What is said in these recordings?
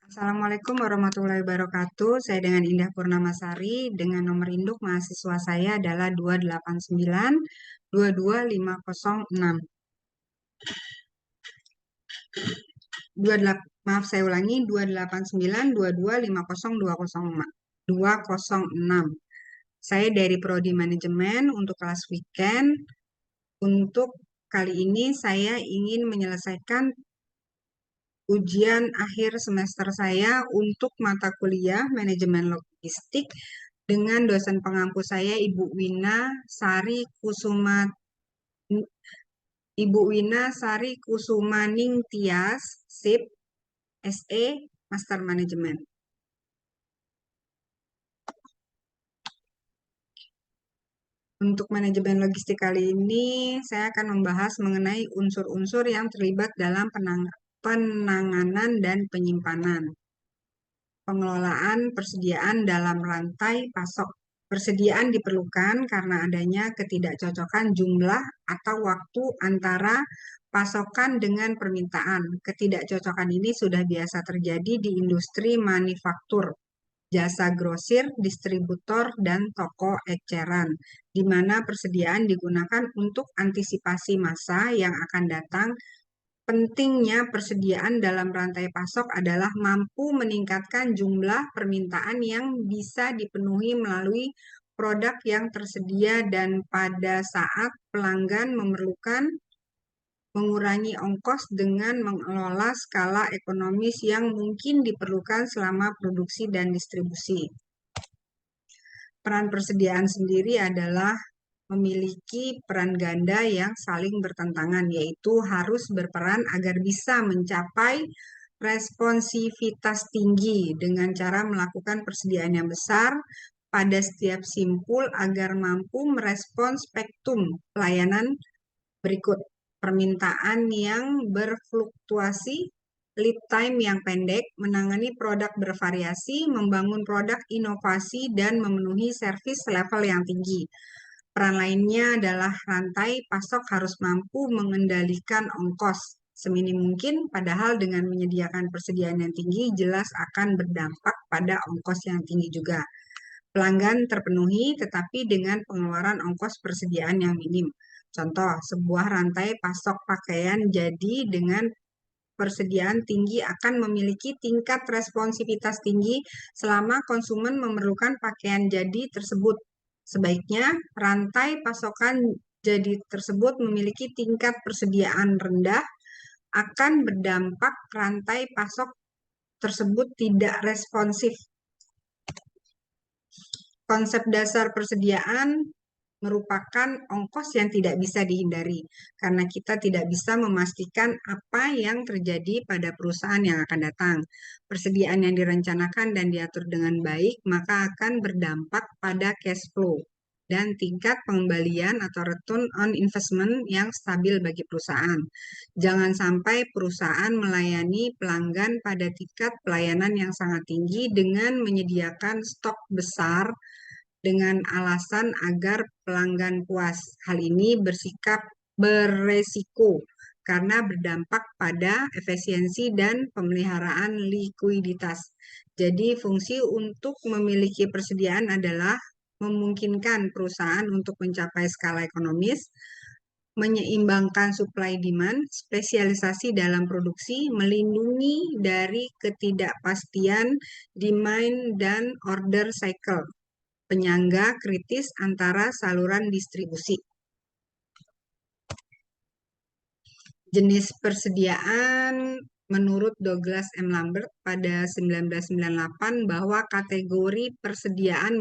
Assalamualaikum warahmatullahi wabarakatuh. Saya dengan Indah Purnamasari dengan nomor induk mahasiswa saya adalah 289 22506. 28, maaf saya ulangi 289 2250206. Saya dari Prodi Manajemen untuk kelas weekend. Untuk kali ini saya ingin menyelesaikan ujian akhir semester saya untuk mata kuliah manajemen logistik dengan dosen pengampu saya Ibu Wina Sari Kusumaning Tias, SIP, SE, Master Manajemen. Untuk manajemen logistik kali ini, saya akan membahas mengenai unsur-unsur yang terlibat dalam penanganan dan penyimpanan. Pengelolaan persediaan dalam rantai pasok. Persediaan diperlukan karena adanya ketidakcocokan jumlah atau waktu antara pasokan dengan permintaan. Ketidakcocokan ini sudah biasa terjadi di industri manufaktur, jasa grosir, distributor, dan toko eceran, di mana persediaan digunakan untuk antisipasi masa yang akan datang. Pentingnya persediaan dalam rantai pasok adalah mampu meningkatkan jumlah permintaan yang bisa dipenuhi melalui produk yang tersedia dan pada saat pelanggan memerlukan mengurangi ongkos dengan mengelola skala ekonomis yang mungkin diperlukan selama produksi dan distribusi. Peran persediaan sendiri adalah memiliki peran ganda yang saling bertentangan, yaitu harus berperan agar bisa mencapai responsivitas tinggi dengan cara melakukan persediaan yang besar pada setiap simpul agar mampu merespons spektrum pelayanan berikut. Permintaan yang berfluktuasi, lead time yang pendek, menangani produk bervariasi, membangun produk inovasi, dan memenuhi servis level yang tinggi. Peran lainnya adalah rantai pasok harus mampu mengendalikan ongkos seminim mungkin, padahal dengan menyediakan persediaan yang tinggi jelas akan berdampak pada ongkos yang tinggi juga. Pelanggan terpenuhi tetapi dengan pengeluaran ongkos persediaan yang minim. Contoh, sebuah rantai pasok pakaian jadi dengan persediaan tinggi akan memiliki tingkat responsivitas tinggi selama konsumen memerlukan pakaian jadi tersebut. Sebaiknya rantai pasokan jadi tersebut memiliki tingkat persediaan rendah akan berdampak rantai pasok tersebut tidak responsif. Konsep dasar persediaan merupakan ongkos yang tidak bisa dihindari, karena kita tidak bisa memastikan apa yang terjadi pada perusahaan yang akan datang. Persediaan yang direncanakan dan diatur dengan baik, maka akan berdampak pada cash flow dan tingkat pengembalian atau return on investment yang stabil bagi perusahaan. Jangan sampai perusahaan melayani pelanggan pada tingkat pelayanan yang sangat tinggi dengan menyediakan stok besar dengan alasan agar pelanggan puas. Hal ini beresiko karena berdampak pada efisiensi dan pemeliharaan likuiditas. Jadi fungsi untuk memiliki persediaan adalah memungkinkan perusahaan untuk mencapai skala ekonomis, menyeimbangkan supply demand, spesialisasi dalam produksi, melindungi dari ketidakpastian demand dan order cycle, penyangga kritis antara saluran distribusi. Jenis persediaan menurut Douglas M. Lambert pada 1998 bahwa kategori persediaan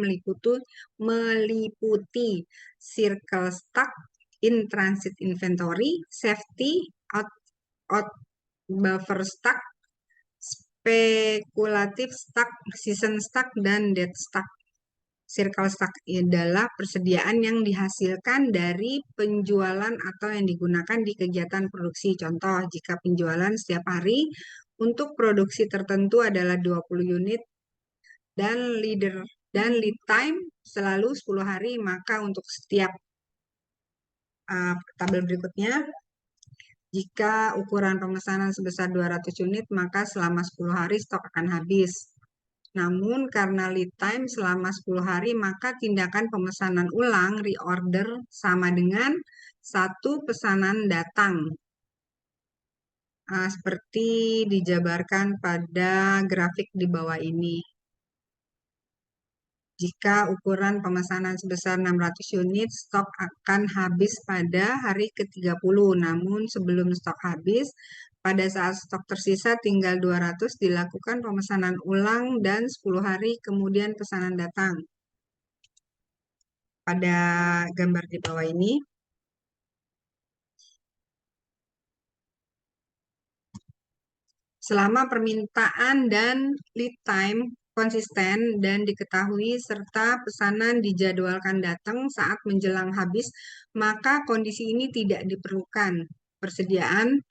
meliputi circle stock, in-transit inventory, safety, out buffer stock, spekulatif stock, season stock, dan dead stock. Circle stock adalah persediaan yang dihasilkan dari penjualan atau yang digunakan di kegiatan produksi. Contoh, jika penjualan setiap hari untuk produksi tertentu adalah 20 unit dan lead time selalu 10 hari, maka untuk setiap tabel berikutnya, Jika ukuran pemesanan sebesar 200 unit, maka selama 10 hari stok akan habis. Namun karena lead time selama 10 hari, maka tindakan pemesanan ulang reorder sama dengan satu pesanan datang. Seperti dijabarkan pada grafik di bawah ini. Jika ukuran pemesanan sebesar 600 unit, stok akan habis pada hari ke-30. Namun sebelum stok habis, pada saat stok tersisa tinggal 200, dilakukan pemesanan ulang dan 10 hari kemudian pesanan datang. Pada gambar di bawah ini, selama permintaan dan lead time konsisten dan diketahui serta pesanan dijadwalkan datang saat menjelang habis, maka kondisi ini tidak diperlukan. Persediaan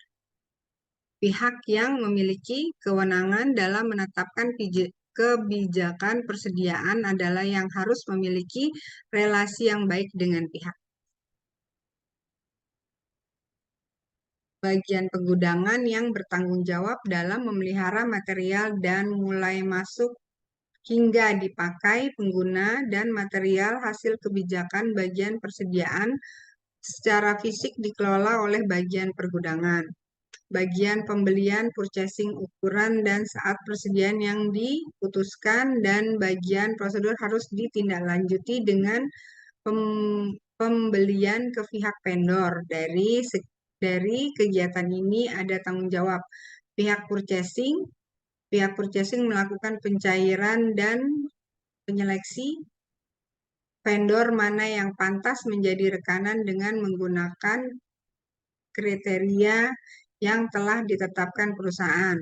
pihak yang memiliki kewenangan dalam menetapkan kebijakan persediaan adalah yang harus memiliki relasi yang baik dengan pihak. Bagian pegudangan yang bertanggung jawab dalam memelihara material dan mulai masuk hingga dipakai pengguna dan material hasil kebijakan bagian persediaan secara fisik dikelola oleh bagian pergudangan. Bagian pembelian, purchasing, ukuran, dan saat persediaan yang diputuskan dan bagian prosedur harus ditindaklanjuti dengan pembelian ke pihak vendor. Dari kegiatan ini ada tanggung jawab pihak purchasing. Pihak purchasing melakukan pencairan dan penyeleksi vendor mana yang pantas menjadi rekanan dengan menggunakan kriteria yang telah ditetapkan perusahaan.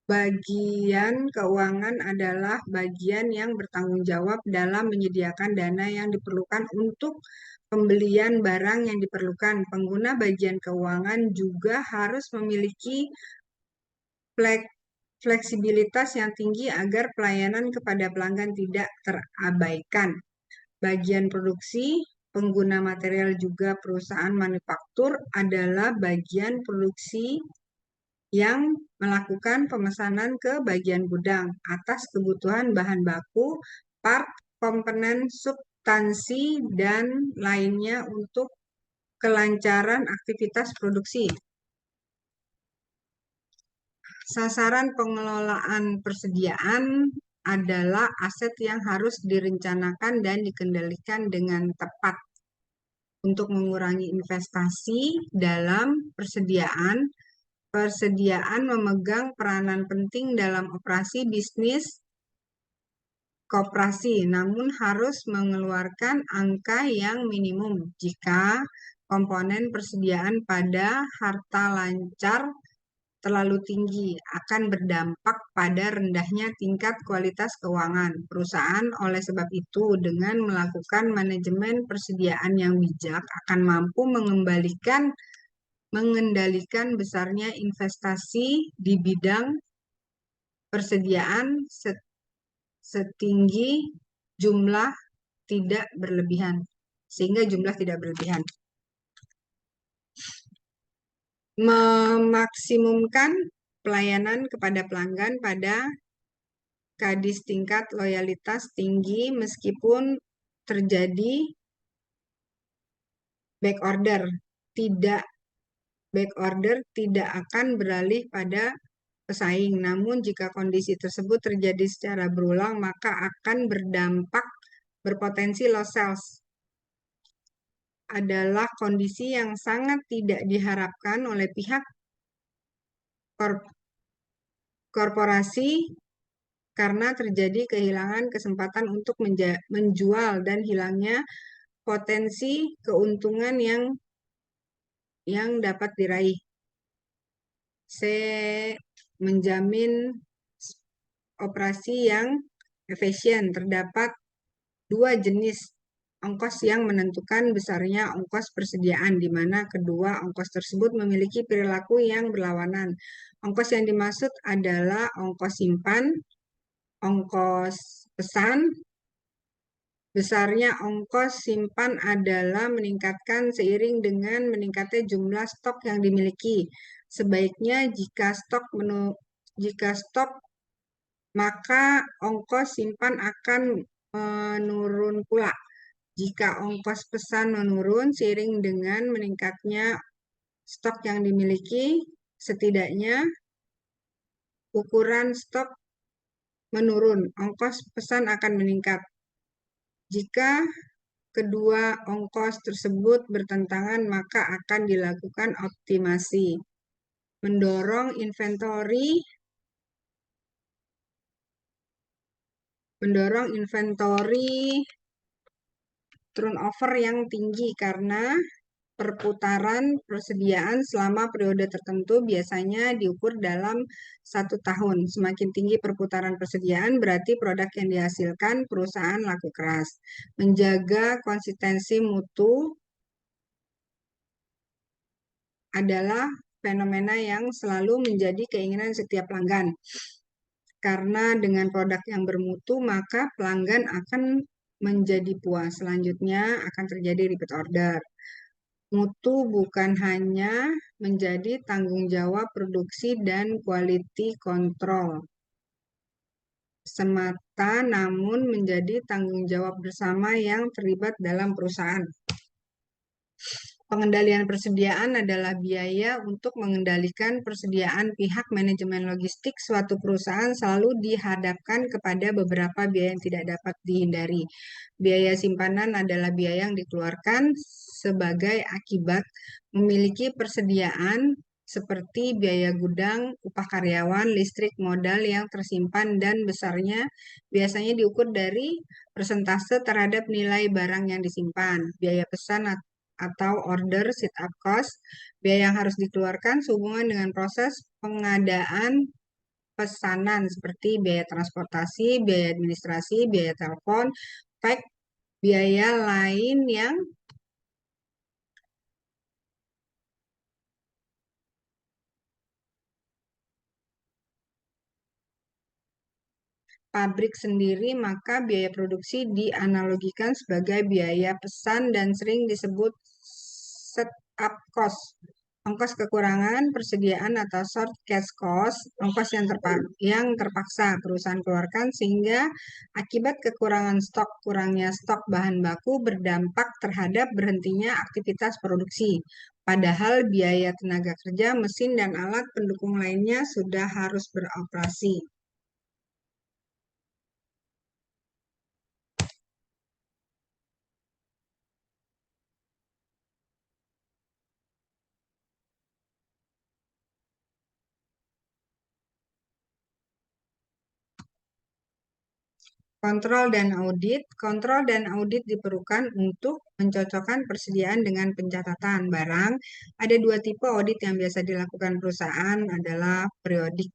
Bagian keuangan adalah bagian yang bertanggung jawab dalam menyediakan dana yang diperlukan untuk pembelian barang yang diperlukan. Pengguna bagian keuangan juga harus memiliki fleksibilitas yang tinggi agar pelayanan kepada pelanggan tidak terabaikan. Bagian produksi, pengguna material juga perusahaan manufaktur adalah bagian produksi yang melakukan pemesanan ke bagian gudang atas kebutuhan bahan baku, part, komponen, substansi, dan lainnya untuk kelancaran aktivitas produksi. Sasaran pengelolaan persediaan adalah aset yang harus direncanakan dan dikendalikan dengan tepat untuk mengurangi investasi dalam persediaan. Persediaan memegang peranan penting dalam operasi bisnis koperasi, namun harus mengeluarkan angka yang minimum jika komponen persediaan pada harta lancar terlalu tinggi akan berdampak pada rendahnya tingkat kualitas keuangan perusahaan. Oleh sebab itu, dengan melakukan manajemen persediaan yang bijak akan mampu mengendalikan besarnya investasi di bidang persediaan setinggi jumlah tidak berlebihan, sehingga jumlah tidak berlebihan. Memaksimumkan pelayanan kepada pelanggan pada kadis tingkat loyalitas tinggi meskipun terjadi backorder. Backorder tidak akan beralih pada pesaing. Namun jika kondisi tersebut terjadi secara berulang, maka akan berpotensi loss sales. Adalah kondisi yang sangat tidak diharapkan oleh pihak korporasi karena terjadi kehilangan kesempatan untuk menjual dan hilangnya potensi keuntungan yang dapat diraih. Saya menjamin operasi yang efisien. Terdapat dua jenis ongkos yang menentukan besarnya ongkos persediaan, di mana kedua ongkos tersebut memiliki perilaku yang berlawanan. Ongkos yang dimaksud adalah ongkos simpan, ongkos pesan, Besarnya ongkos simpan adalah meningkatkan seiring dengan meningkatnya jumlah stok yang dimiliki. Sebaiknya jika stok maka ongkos simpan akan menurun pula. Jika ongkos pesan menurun seiring dengan meningkatnya stok yang dimiliki, setidaknya ukuran stok menurun, ongkos pesan akan meningkat. Jika kedua ongkos tersebut bertentangan, maka akan dilakukan optimasi. Mendorong inventory turnover yang tinggi karena perputaran persediaan selama periode tertentu biasanya diukur dalam 1 tahun. Semakin tinggi perputaran persediaan berarti produk yang dihasilkan perusahaan laku keras. Menjaga konsistensi mutu adalah fenomena yang selalu menjadi keinginan setiap pelanggan. Karena dengan produk yang bermutu, maka pelanggan akan menjadi puas. Selanjutnya akan terjadi repeat order. Mutu bukan hanya menjadi tanggung jawab produksi dan quality control semata, namun menjadi tanggung jawab bersama yang terlibat dalam perusahaan. Pengendalian persediaan adalah biaya untuk mengendalikan persediaan. Pihak manajemen logistik suatu perusahaan selalu dihadapkan kepada beberapa biaya yang tidak dapat dihindari. Biaya simpanan adalah biaya yang dikeluarkan sebagai akibat memiliki persediaan seperti biaya gudang, upah karyawan, listrik, modal yang tersimpan, dan besarnya biasanya diukur dari persentase terhadap nilai barang yang disimpan. Biaya pesan atau order sit-up cost, biaya yang harus dikeluarkan sehubungan dengan proses pengadaan pesanan seperti biaya transportasi, biaya administrasi, biaya telepon, fax, biaya lain yang pabrik sendiri, maka biaya produksi dianalogikan sebagai biaya pesan dan sering disebut set-up cost. Ongkos kekurangan persediaan atau short cash cost, ongkos yang terpaksa perusahaan keluarkan sehingga akibat kekurangan stok, kurangnya stok bahan baku berdampak terhadap berhentinya aktivitas produksi. Padahal biaya tenaga kerja, mesin, dan alat pendukung lainnya sudah harus beroperasi. Kontrol dan audit. Kontrol dan audit diperlukan untuk mencocokkan persediaan dengan pencatatan barang. Ada 2 tipe audit yang biasa dilakukan perusahaan adalah periodik.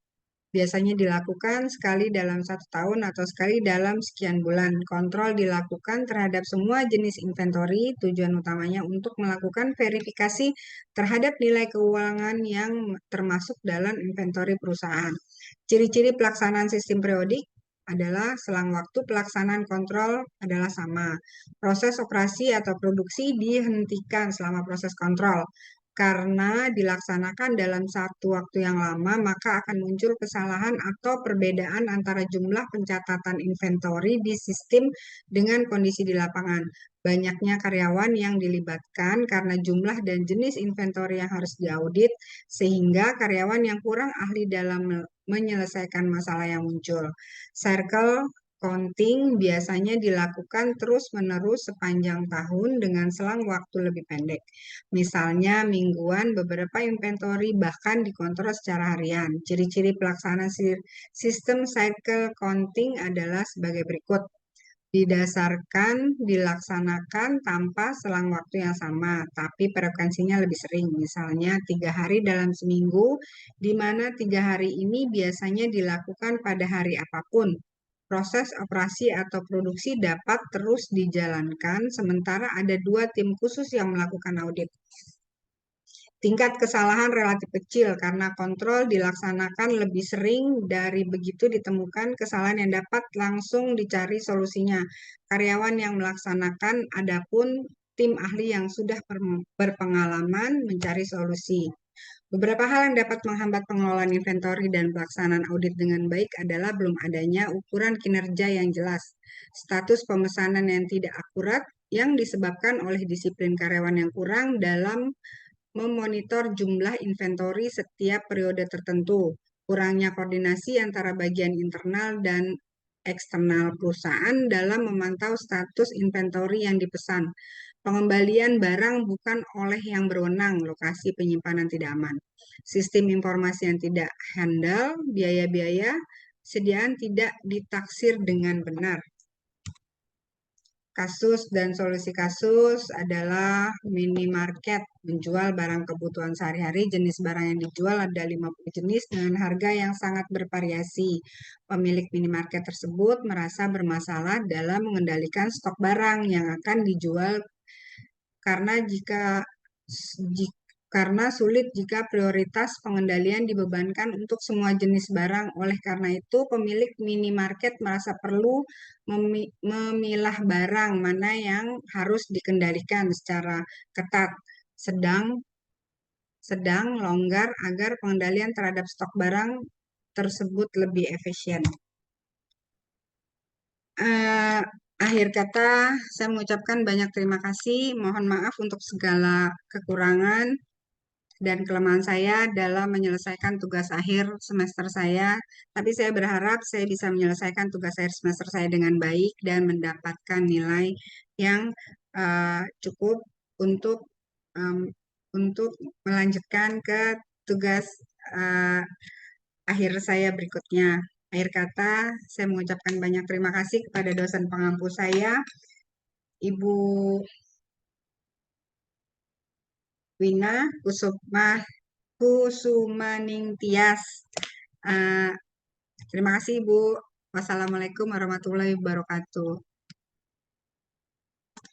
Biasanya dilakukan sekali dalam 1 tahun atau sekali dalam sekian bulan. Kontrol dilakukan terhadap semua jenis inventory. Tujuan utamanya untuk melakukan verifikasi terhadap nilai keuangan yang termasuk dalam inventory perusahaan. Ciri-ciri pelaksanaan sistem periodik adalah selang waktu pelaksanaan kontrol adalah sama. Proses operasi atau produksi dihentikan selama proses kontrol. Karena dilaksanakan dalam satu waktu yang lama, maka akan muncul kesalahan atau perbedaan antara jumlah pencatatan inventory di sistem dengan kondisi di lapangan. Banyaknya karyawan yang dilibatkan karena jumlah dan jenis inventory yang harus diaudit, sehingga karyawan yang kurang ahli dalam menyelesaikan masalah yang muncul. Circle counting biasanya dilakukan terus-menerus sepanjang tahun dengan selang waktu lebih pendek. Misalnya mingguan, beberapa inventory bahkan dikontrol secara harian. Ciri-ciri pelaksanaan sistem cycle counting adalah sebagai berikut. Dilaksanakan tanpa selang waktu yang sama, tapi frekuensinya lebih sering. Misalnya 3 hari dalam seminggu, di mana 3 hari ini biasanya dilakukan pada hari apapun. Proses operasi atau produksi dapat terus dijalankan, sementara ada 2 tim khusus yang melakukan audit. Tingkat kesalahan relatif kecil karena kontrol dilaksanakan lebih sering dari begitu ditemukan kesalahan yang dapat langsung dicari solusinya. Karyawan yang melaksanakan adapun tim ahli yang sudah berpengalaman mencari solusi. Beberapa hal yang dapat menghambat pengelolaan inventory dan pelaksanaan audit dengan baik adalah belum adanya ukuran kinerja yang jelas, status pemesanan yang tidak akurat, yang disebabkan oleh disiplin karyawan yang kurang dalam memonitor jumlah inventory setiap periode tertentu, kurangnya koordinasi antara bagian internal dan eksternal perusahaan dalam memantau status inventory yang dipesan, pengembalian barang bukan oleh yang berwenang, lokasi penyimpanan tidak aman, sistem informasi yang tidak handal, biaya-biaya, sediaan tidak ditaksir dengan benar. Kasus dan solusi kasus adalah minimarket menjual barang kebutuhan sehari-hari. Jenis barang yang dijual ada 50 jenis dengan harga yang sangat bervariasi. Pemilik minimarket tersebut merasa bermasalah dalam mengendalikan stok barang yang akan dijual karena karena sulit jika prioritas pengendalian dibebankan untuk semua jenis barang. Oleh karena itu, pemilik minimarket merasa perlu memilah barang mana yang harus dikendalikan secara ketat, sedang sedang longgar agar pengendalian terhadap stok barang tersebut lebih efisien. Eh, Akhir kata, saya mengucapkan banyak terima kasih. Mohon maaf untuk segala kekurangan dan kelemahan saya dalam menyelesaikan tugas akhir semester saya. Tapi saya berharap saya bisa menyelesaikan tugas akhir semester saya dengan baik dan mendapatkan nilai yang cukup untuk em, untuk melanjutkan ke tugas eh, akhir saya berikutnya. Akhir kata, saya mengucapkan banyak terima kasih kepada dosen pengampu saya, Ibu Wina Kusumaning Tias. Eh, Terima kasih, Ibu. Wassalamualaikum warahmatullahi wabarakatuh.